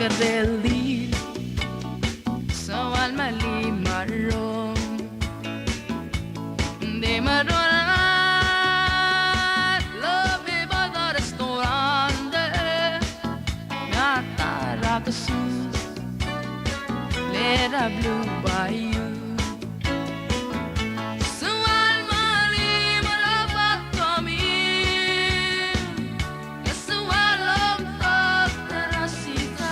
Kadeli Sawal mali marong De marolat Love bada restaurante Natara kasus Lera blue bayou Sawal mali malapat kami Sawalong top terasikan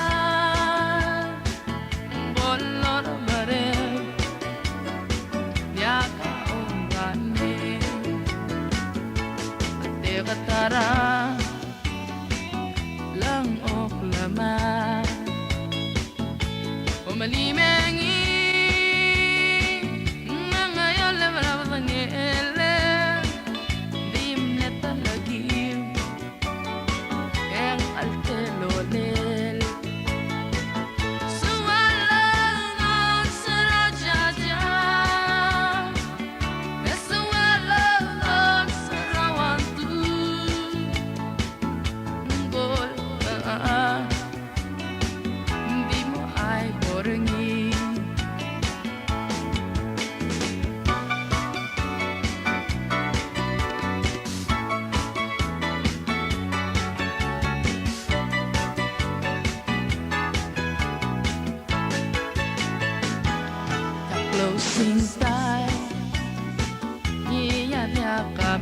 Bolor barel Yaka ongani Ate katara Lang oklama Umalimengi Ngayon lebrab ngele Dim neta lagi Yang altelolel Suwalang sarajaja Suwalang sarawantu Bol Di mo ay borengi Closing time Iyan yakap